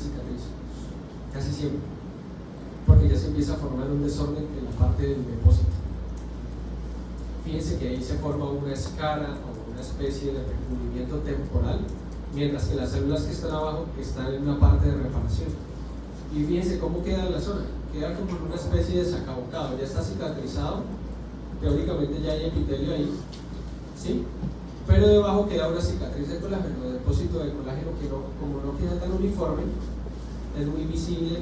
cicatriz, casi siempre, porque ya se empieza a formar un desorden en la parte del depósito. Fíjense que ahí se forma una escara o una especie de recubrimiento temporal, mientras que las células que están abajo están en una parte de reparación. Y fíjense cómo queda la zona, queda como una especie de sacabocado, ya está cicatrizado, teóricamente ya hay epitelio ahí, ¿sí? Pero debajo queda una cicatriz de colágeno, de depósito de colágeno que no, como no queda tan uniforme, es muy visible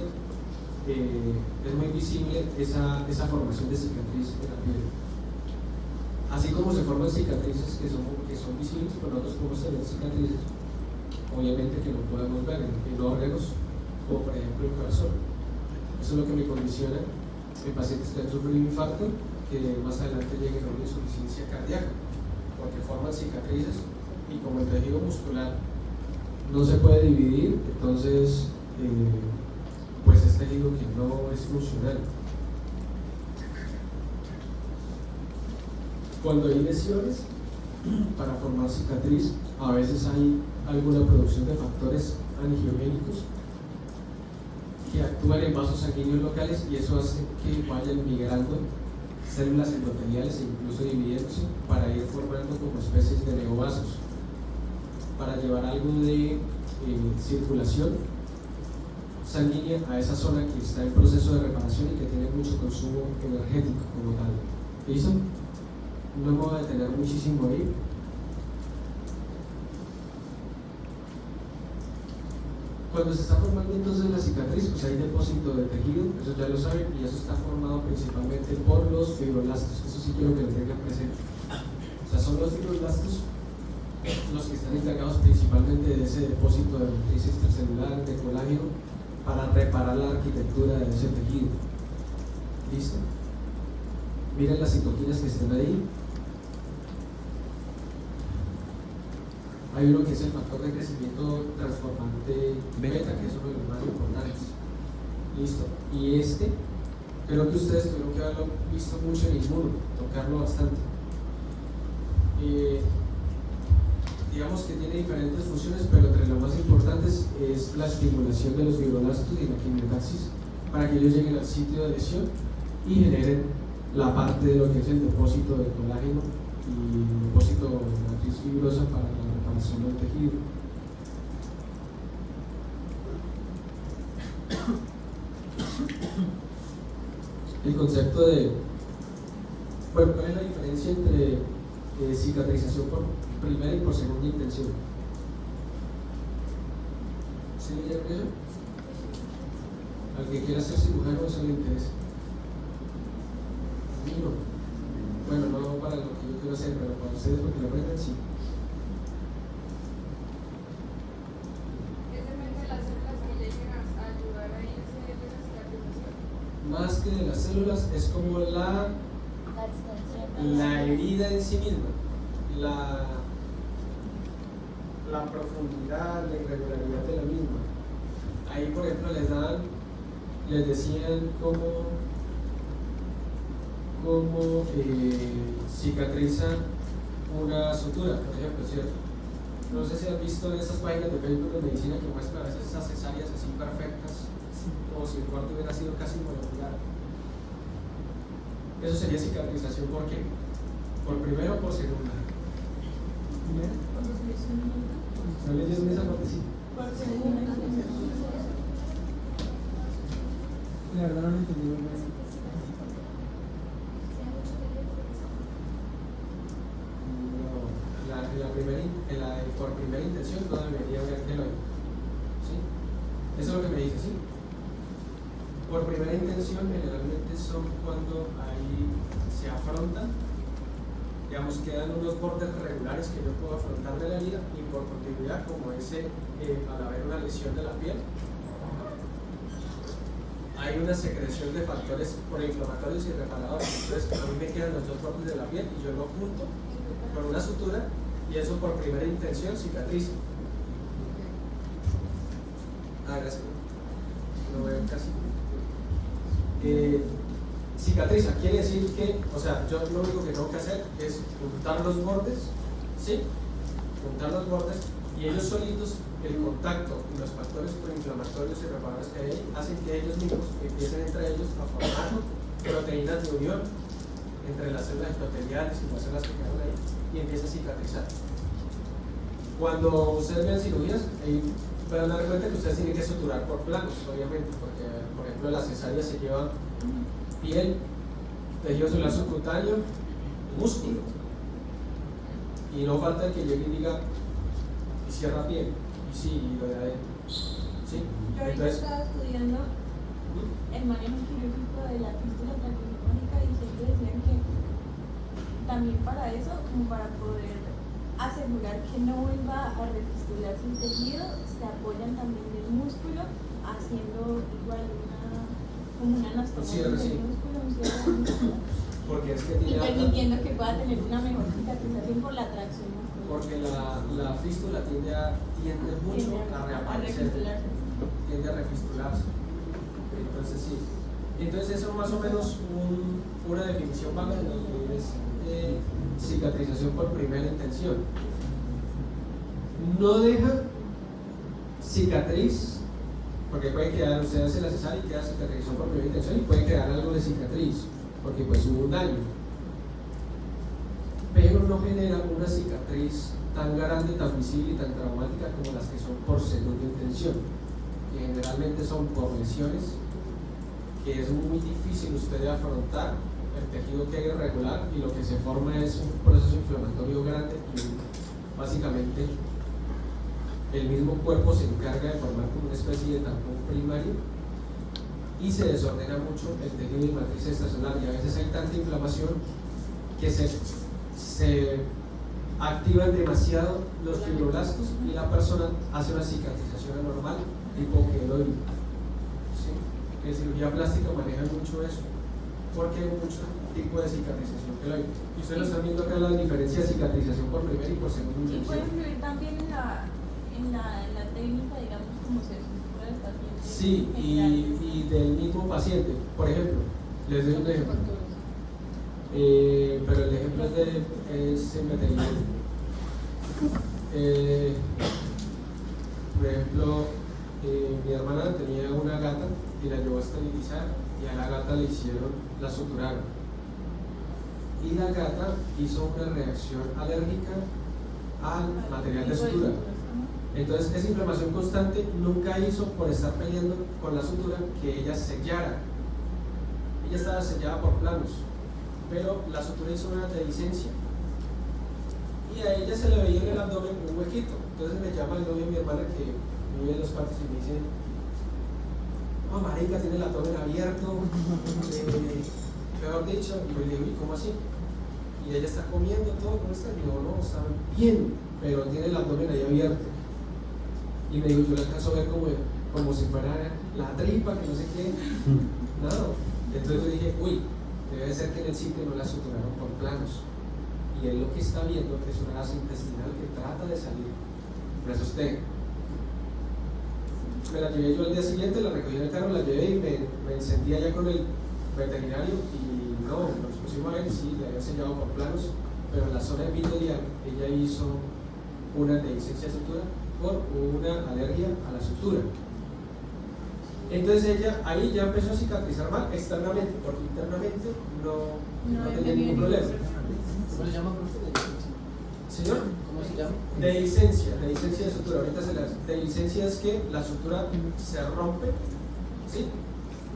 esa formación de cicatriz en la piel. Así como se forman cicatrices que son visibles, pero nosotros podemos tener cicatrices, obviamente que no podemos ver en órganos, como por ejemplo el corazón. Eso es lo que me condiciona en pacientes que han sufrido un infarto, que más adelante lleguen a una insuficiencia cardíaca, porque forman cicatrices y como el tejido muscular no se puede dividir, entonces pues es tejido que no es funcional. Cuando hay lesiones para formar cicatriz, a veces hay alguna producción de factores angiogénicos que actúan en vasos sanguíneos locales y eso hace que vayan migrando células endoteliales e incluso dividiéndose para ir formando como especies de neovasos, para llevar algo de circulación sanguínea a esa zona que está en proceso de reparación y que tiene mucho consumo energético como tal. ¿Listo? No me voy a detener muchísimo ahí. Cuando se está formando entonces la cicatriz, pues hay depósito de tejido, eso ya lo saben, y eso está formado principalmente por los fibroblastos. Eso sí quiero que lo tengan presente. O sea, son los fibroblastos los que están encargados principalmente de ese depósito de matriz extracelular, de colágeno, para reparar la arquitectura de ese tejido. ¿Listo? Miren las citoquinas que están ahí. Hay uno que es el factor de crecimiento transformante beta, que es uno de los más importantes. Listo. Y este, creo que ustedes tuvieron que haberlo visto mucho en inmuno, tocarlo bastante. Digamos que tiene diferentes funciones, pero entre las más importantes es la estimulación de los fibroblastos y la quimiotaxis para que ellos lleguen al sitio de lesión y generen la parte de lo que es el depósito de colágeno y el depósito de matriz fibrosa para la reparación del tejido. El concepto de, bueno, ¿cuál es la diferencia entre cicatrización por primera y por segunda intención? ¿Sí leyeron eso? Al que quiera ser cirujano eso le interesa. A mí no. Bueno, no para lo que yo quiero hacer, pero para ustedes porque lo aprendan, sí. Más que de las células, es como la herida en sí misma, la profundidad, la irregularidad de la misma. Ahí, por ejemplo, les decían cómo cicatriza una sutura, por ejemplo, ¿cierto? No sé si has visto en esas páginas de Facebook de medicina que muestran a veces esas cesáreas así perfectas, como si el corte hubiera sido casi molecular. Eso sería cicatrización, ¿por qué? ¿Por primera o por segunda? ¿Primera? ¿No leyeron esa partecita? Por segunda. La verdad no lo entendí. Por primera intención no debería haber teloide. ¿Sí? Eso es lo que me dice, ¿sí? Por primera intención generalmente son cuando ahí se afrontan, digamos, quedan unos bordes regulares que yo puedo afrontar de la herida y por continuidad, como ese, al haber una lesión de la piel, hay una secreción de factores proinflamatorios y reparadores. Entonces a mí me quedan los dos bordes de la piel y yo lo junto con una sutura y eso por primera intención cicatriza. Gracias. No veo casi. Cicatriza quiere decir que, o sea, yo lo único que tengo que hacer es juntar los bordes, ¿sí? Juntar los bordes Y ellos solitos, el contacto y los factores proinflamatorios y reparadores que hay ahí, hacen que ellos mismos empiecen entre ellos a formar proteínas de unión entre las células epiteliales y las células que quedan ahí, y empieza a cicatrizar. Cuando ustedes vean cirugías, ahí van a dar cuenta que ustedes tienen que suturar por planos, obviamente, porque, por ejemplo, la cesárea se lleva piel, tejido celular subcutáneo, músculo. Y no falta que llegue y diga, y cierra piel, y sí, y lo de adentro. ¿Sí? Yo ahorita estaba estudiando el manejo quirúrgico de la fístula traqueotomónica y siempre decían que también para eso, como para poder asegurar que no vuelva a refistularse el tejido, se apoyan también del músculo haciendo igual como una anastomosis del músculo, un cierre del músculo, Porque es que y tiene permitiendo que pueda tener una mejor cicatrización por la tracción muscular. porque la fístula tiende mucho a reaparecer, tiende a refistularse. Entonces sí. Entonces eso es más o menos una definición vaga de lo que es cicatrización por primera intención. No deja cicatriz, porque puede quedar, usted hace la cesárea y queda cicatrización por primera intención y puede quedar algo de cicatriz, porque pues hubo un daño. Pero no genera una cicatriz tan grande, tan visible y tan traumática como las que son por segunda intención, que generalmente son por lesiones, que es muy difícil usted de afrontar. El tejido queda irregular y lo que se forma es un proceso inflamatorio grande y básicamente el mismo cuerpo se encarga de formar como una especie de tampón primario y se desordena mucho el tejido y matriz extracelular, y a veces hay tanta inflamación que se activan demasiado los fibroblastos y la persona hace una cicatrización anormal tipo queloide. ¿Sí? En cirugía plástica manejan mucho eso, porque hay mucho tipo de cicatrización queloide. Y ustedes lo están viendo acá, la diferencia de cicatrización por primera y por segunda Y puede intención. influir también en la técnica, digamos, como se estructura el paciente. Sí, y del mismo paciente. Por ejemplo, les doy un ejemplo. Pero el ejemplo es en veterinario. Por ejemplo, mi hermana tenía una gata y la llevó a esterilizar, y a la gata le hicieron, la suturaron. Y la gata hizo una reacción alérgica al material de sutura. Entonces, esa inflamación constante nunca hizo, por estar peleando con la sutura, que ella sellara. Ella estaba sellada por planos, pero la sutura hizo una dehiscencia. Y a ella se le veía en el abdomen un huequito. Entonces me llama el novio de mi hermana, que vive en los partos, y me dice: "Oh, marica, tiene el abdomen abierto, mejor dicho". Y yo le digo: "¿Y cómo así?". Y ella está comiendo todo, ¿cómo está? Y yo: "No, está bien, pero tiene el abdomen ahí abierto". Y me dijo: "Yo la alcanzo a ver como si fuera la tripa, que no sé qué". No. Entonces yo dije: "Uy, debe ser que en el sitio no la suturaron por planos". Y él lo que está viendo es una gasa intestinal que trata de salir. Me asusté. Me la llevé yo al día siguiente, la recogí en el carro, la llevé y me encendí allá con el veterinario, y no, nos pusimos a ver, sí, le había sellado por planos, pero en la zona de epitelial ella hizo una dehiscencia de sutura por una alergia a la sutura. Entonces ella ahí ya empezó a cicatrizar mal externamente, porque internamente no tenía ningún problema. ¿Cómo se llama, profesor? Señor, ¿Cómo se llama? dehiscencia de sutura. Ahorita dehiscencia es que la sutura se rompe, ¿sí?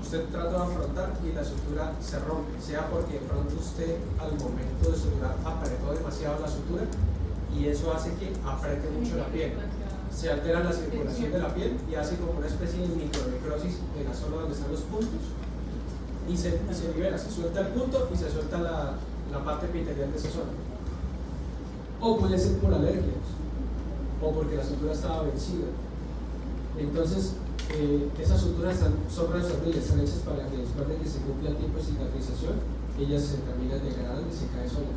Usted trata de afrontar y la sutura se rompe, sea porque de pronto usted al momento de suturar apretó demasiado la sutura y eso hace que apriete mucho la piel. Se altera la circulación de la piel y hace como una especie de micronecrosis en la zona donde están los puntos y se libera, se suelta el punto y se suelta la parte epitelial de esa zona. O puede ser por alergias o porque la sutura estaba vencida. Entonces, esas suturas son reabsorbibles, están hechas para que después de que se cumpla el tiempo de cicatrización, ellas se terminan degradando y se cae sola.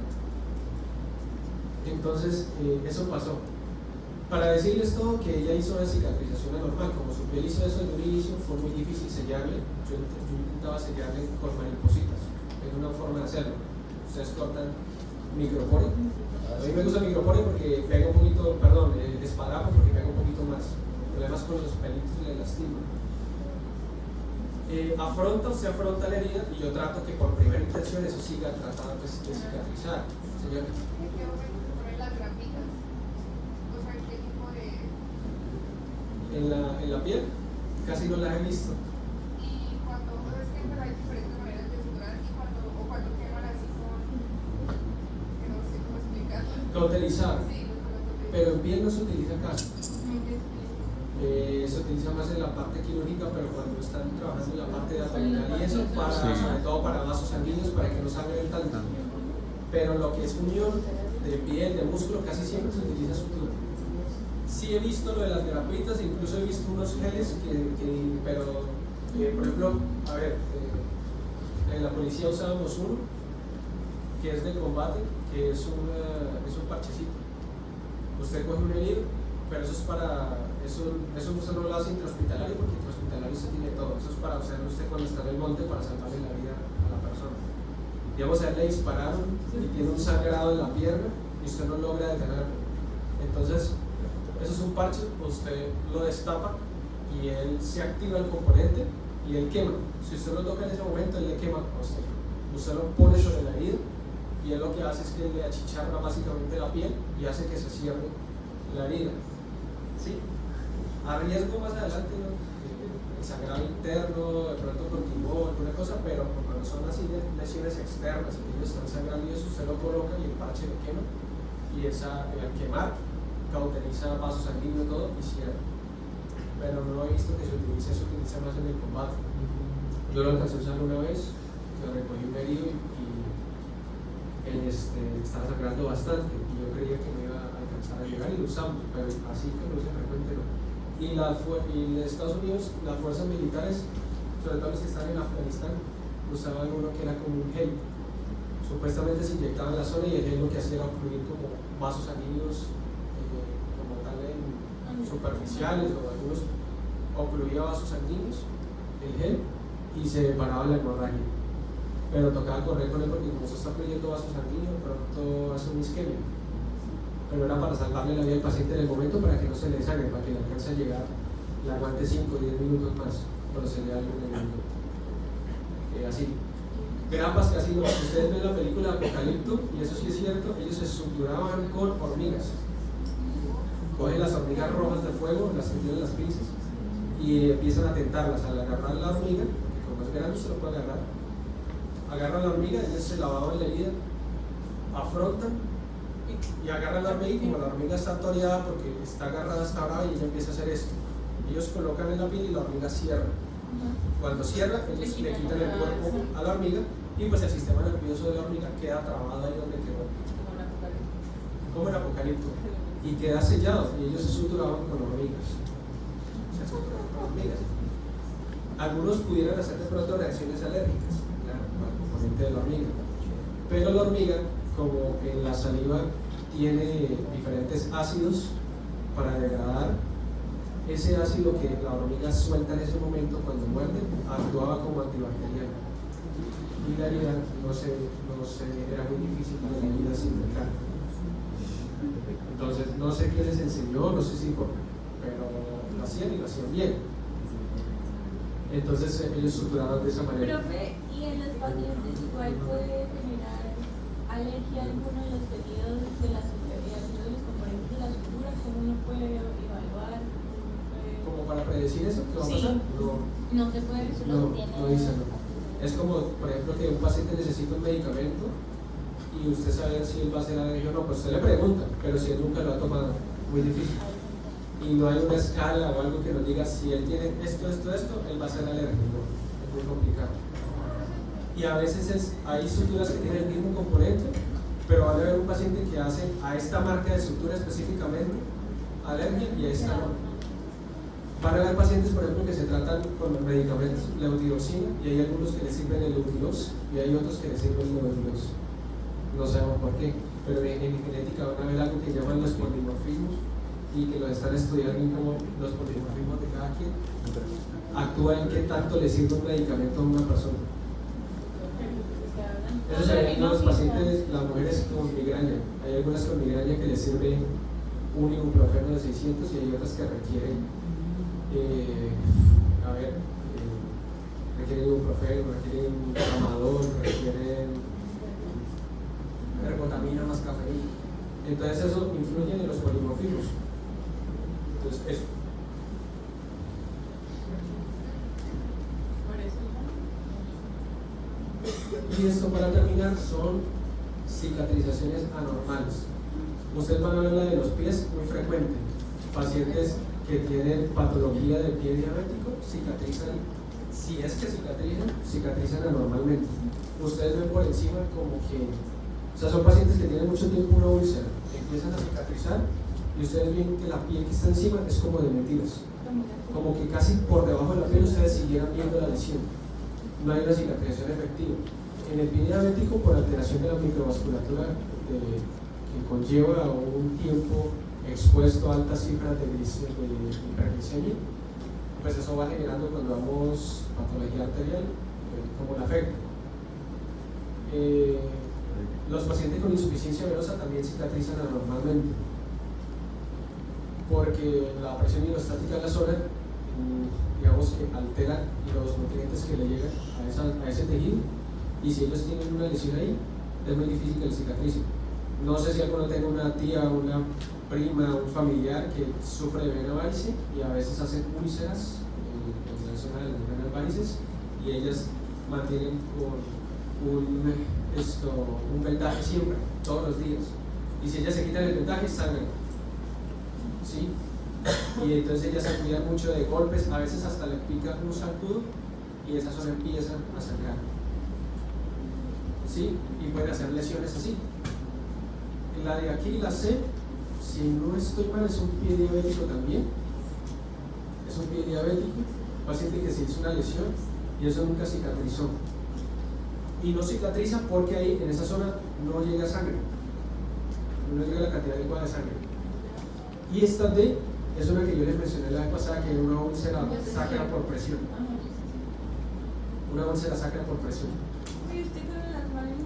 Entonces, eso pasó. Para decirles todo, que ella hizo una cicatrización anormal. Como su piel hizo eso en un inicio, fue muy difícil sellarle. Yo intentaba sellarle con maripositas, es una forma de hacerlo. Ustedes cortan micropore. A mí me gusta micropore porque pega un poquito, perdón, esparadrapo porque pega un poquito más. Problemas con los pelitos le lastima. Usted afronta la herida y yo trato que por primera intención eso siga tratando de cicatrizar. Señora. ¿En qué momento se ponen las grapitas? O sea, ¿en qué tipo de...? En la piel, casi no las he visto. Y cuando uno es que hay diferentes maneras de suturar y cuando queman así con... que no sé cómo explicarlo. Cautelizar, Sí, pero en piel no se utiliza casi. ¿En qué se utiliza? Se utiliza más en la parte quirúrgica, pero cuando están trabajando en la parte de abdominal y eso, sobre todo para vasos sanguíneos, para que no sangren tanto. Pero lo que es unión de piel, de músculo, casi siempre se utiliza sutura. Sí he visto lo de las grapitas, incluso he visto unos geles pero por ejemplo, a ver, en la policía usábamos uno que es de combate, que es un parchecito. Usted coge un herido, pero eso es para, eso usted no lo hace intrahospitalario porque intrahospitalario se tiene todo. Eso es para usarlo usted cuando está en el monte para salvarle la vida a la persona. Digamos, a él le dispararon y tiene un sangrado en la pierna y usted no logra detenerlo. Entonces, eso es un parche, usted lo destapa y él se activa el componente y él quema. Si usted lo toca en ese momento, él le quema a usted. Usted lo pone sobre la herida y él lo que hace es que le achicharra básicamente la piel y hace que se cierre la herida. ¿Sí? A riesgo más adelante, ¿no? Sangrado interno, de pronto continuó alguna cosa, pero cuando son así de lesiones externas, ellos están sangrando y eso usted lo coloca y el parche le quema y al quemar cauteriza vasos sanguíneos todo y cierra. Pero no he visto que se utiliza más en el combate. Yo lo alcancé a usar una vez, que recogí un herido y estaba sangrando bastante y yo creía que me iba a alcanzar a llegar y lo usamos, pero así que lo use frecuente no. Y en Estados Unidos las fuerzas militares, sobre todo los que están en Afganistán, usaban uno que era como un gel. Supuestamente se inyectaba en la zona y el gel lo que hacía era ocluir como vasos sanguíneos como tal superficiales o algunos ocluía vasos sanguíneos, el gel, y se paraba la hemorragia. Pero tocaba correr con él porque como se está fluyendo vasos sanguíneos, pronto hace una isquemia. Pero era para salvarle la vida al paciente en el momento para que no se le desangre, para que le alcance a llegar, le aguante 5 o 10 minutos más, cuando se le da algún elemento. Así. Grapas casi no. Ustedes ven la película Apocalipto, y eso sí es cierto, ellos se suturaban con hormigas. Cogen las hormigas rojas de fuego, las que tienen las pinzas, y empiezan a tentarlas. Al agarrar la hormiga, como es grande, se lo puede agarrar. Agarran la hormiga, ellos se lavaban la herida, afrontan y agarran la hormiga, y como la hormiga está toreada porque está agarrada hasta ahora y ella empieza a hacer esto. Ellos colocan en la piel y la hormiga cierra. Cuando cierra, ellos le quitan el cuerpo a la hormiga y pues el sistema nervioso de la hormiga queda trabado ahí donde quedó. Como el Apocalipto. Y queda sellado y ellos se suturaban con hormigas. Se suturaban con hormigas. Algunos pudieran hacer de pronto reacciones alérgicas, claro, al componente de la hormiga. Pero la hormiga, como en la saliva tiene diferentes ácidos para degradar, ese ácido que la hormiga suelta en ese momento cuando muerde actuaba como antibacteriano y la herida era muy difícil para la herida sin dejar. Entonces no sé quién les enseñó, no sé si pero lo hacían y lo hacían bien. Entonces ellos suturaban de esa manera. Profe, ¿y en los pacientes igual puede generar alergia a alguno de los tejidos de la alguno de los componentes de la sutura? ¿Cómo uno puede evaluar? ¿Como para predecir eso? ¿Qué va a Sí. pasar? No se puede, solo tiene. No dice no. Es como, por ejemplo, que un paciente necesita un medicamento y usted sabe si él va a ser alérgico o no, pues usted le pregunta, pero si él nunca lo ha tomado, muy difícil. Y no hay una escala o algo que nos diga si él tiene esto, él va a ser alérgico. Es muy complicado. Y a veces hay suturas que tienen el mismo componente, pero va a haber un paciente que hace a esta marca de sutura específicamente alergia y a esta no. Van a haber pacientes, por ejemplo, que se tratan con medicamentos levotiroxina y hay algunos que les sirven el Eutirox y hay otros que les sirven el Levotirox. No sabemos por qué, pero en genética van a ver algo que llaman los polimorfismos y que lo están estudiando como los polimorfismos de cada quien actúan en qué tanto le sirve un medicamento a una persona. Eso se ve en los pacientes, las mujeres con migraña. Hay algunas con migraña que les sirve un ibuprofeno de 600 y hay otras que requieren, requieren ibuprofeno, requieren tramadol, requieren ergotamina más cafeína. Entonces eso influye en los polimorfismos. Entonces eso. Y esto, para terminar, son cicatrizaciones anormales. Ustedes van a ver la de los pies muy frecuente. Pacientes que tienen patología del pie diabético cicatrizan, si es que cicatrizan anormalmente. Ustedes ven por encima como que, o sea, son pacientes que tienen mucho tiempo una úlcera, empiezan a cicatrizar y ustedes ven que la piel que está encima es como de mentiras, como que casi por debajo de la piel ustedes siguieran viendo la lesión. No hay una cicatrización efectiva. En el pie diabético, por alteración de la microvasculatura que conlleva un tiempo expuesto a altas cifras de hiperglicemia, pues eso va generando cuando damos patología arterial, como la afecta. Los pacientes con insuficiencia venosa también cicatrizan anormalmente, porque la presión hidrostática en la zona, digamos que altera los nutrientes que le llegan a ese tejido, y si ellos tienen una lesión ahí, es muy difícil que les cicatrice. No sé si alguno tenga una tía, una prima, un familiar que sufre de vena varice y a veces hacen úlceras en la zona de las venas varices y ellas mantienen con un vendaje siempre, todos los días. Y si ellas se quitan el vendaje, sangran. ¿Sí? Y entonces ellas se cuidan mucho de golpes, a veces hasta le pican un zancudo y esa zona empieza a sangrar. ¿Sí? Y pueden hacer lesiones así. La de aquí, la C, si no estoy mal, es un pie diabético también. Es un pie diabético, paciente que se hizo una lesión y eso nunca cicatrizó. Y no cicatriza porque ahí, en esa zona, no llega sangre. No llega la cantidad adecuada de sangre. Y esta D es una que yo les mencioné la vez pasada, que es una úlcera sacra por presión. Una úlcera sacra por presión. Sí, usted con las manos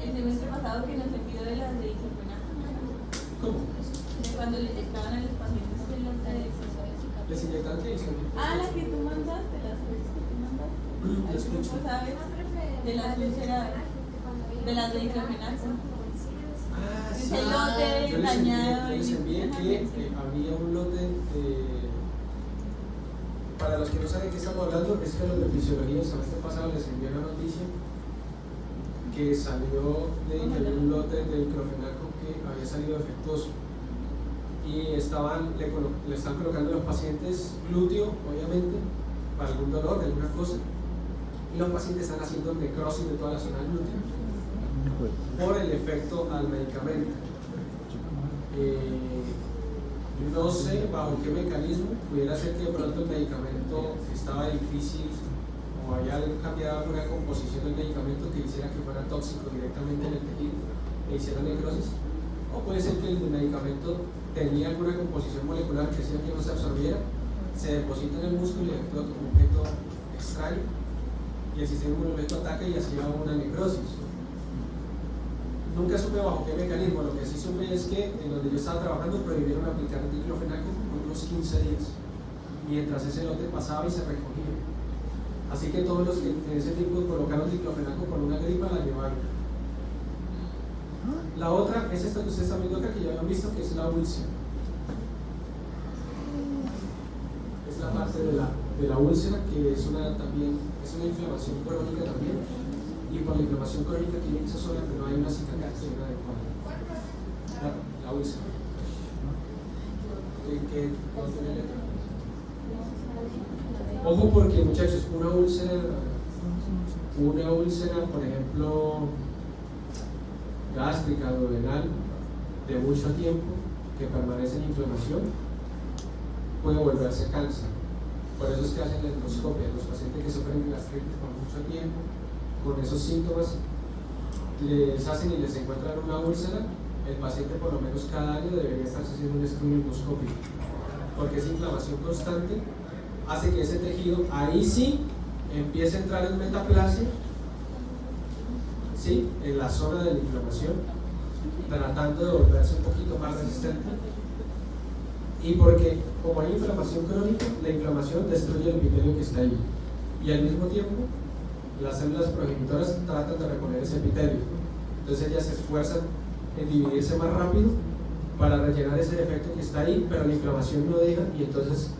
el semestre pasado que nos envió de las de diclofenaco. ¿Cómo? Cuando le inyectaban a los pacientes de las de ¿Les inyectan qué? las que tú mandaste, las veces que tú mandaste. Lo escucho. ¿Sabes? De las úlceras, de las de diclofenaco. Ah, sí. Ese lote dañado. Yo les envié que había un lote para los que no saben de qué estamos hablando, es que los de fisiología el semestre pasado les envié una noticia que salió de que había un lote de diclofenaco que había salido defectuoso y le están colocando a los pacientes glúteo, obviamente, para algún dolor de alguna cosa, y los pacientes están haciendo necrosis de toda la zona glútea por el efecto al medicamento. No sé bajo qué mecanismo, pudiera ser que de pronto el medicamento estaba difícil o había cambiado alguna composición del medicamento que hiciera que fuera tóxico directamente en el tejido e hiciera necrosis, o puede ser que el medicamento tenía alguna composición molecular que hacía que no se absorbiera, se deposita en el músculo y actúa como un objeto extraño y el sistema inmunológico ataca y hacía una necrosis. Nunca supe bajo qué mecanismo. Lo que sí supe es que en donde yo estaba trabajando prohibieron aplicar diclofenaco por unos 15 días mientras ese lote pasaba y se recogía. Así que todos los que en ese tiempo colocaron diclofenaco por una gripa la llevaron. La otra es esta que ustedes están viendo acá, que ya habían visto, que es la úlcera. Es la parte de la úlcera, que es una inflamación crónica también. Y por la inflamación crónica que hay en esa zona, que no hay una cicatrización adecuada. La úlcera. ¿Qué no tiene letra? Ojo, porque muchachos, una úlcera, por ejemplo, gástrica, duodenal, de mucho tiempo, que permanece en inflamación, puede volverse cáncer. Por eso es que hacen la endoscopia. Los pacientes que sufren de gastritis por mucho tiempo, con esos síntomas, les hacen y les encuentran una úlcera. El paciente por lo menos cada año debería estarse haciendo un estudio endoscópico, porque esa inflamación constante hace que ese tejido ahí sí empiece a entrar en metaplasia ¿sí? En la zona de la inflamación, tratando de volverse un poquito más resistente. Y porque como hay inflamación crónica, la inflamación destruye el epitelio que está ahí. Y al mismo tiempo, las células progenitoras tratan de reponer ese epitelio. Entonces ellas se esfuerzan en dividirse más rápido para rellenar ese defecto que está ahí, pero la inflamación no deja, y entonces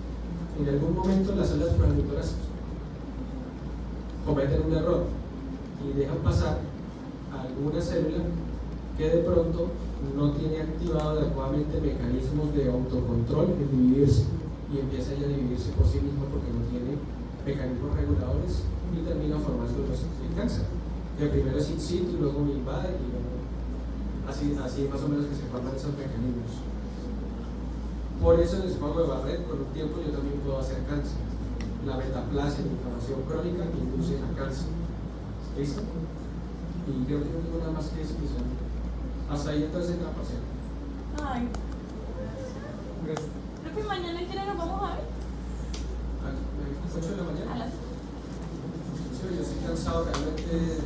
en algún momento las células progenitoras cometen un error y dejan pasar a alguna célula que de pronto no tiene activado adecuadamente mecanismos de autocontrol en dividirse, y empieza ella a dividirse por sí misma porque no tiene mecanismos reguladores y termina formando el cáncer, que primero es in situ, luego invade y luego así más o menos que se forman esos mecanismos. Por eso en el esófago de Barrett con un tiempo yo también puedo hacer cáncer. La metaplasia, la inflamación crónica que induce a cáncer. ¿Listo? Y creo que no tengo nada más que decir. Hasta ahí entonces entra la parcial. Ay. Creo que mañana en qué hora nos vamos a ver. A las 8 de la mañana. A las Sí, yo estoy cansado realmente.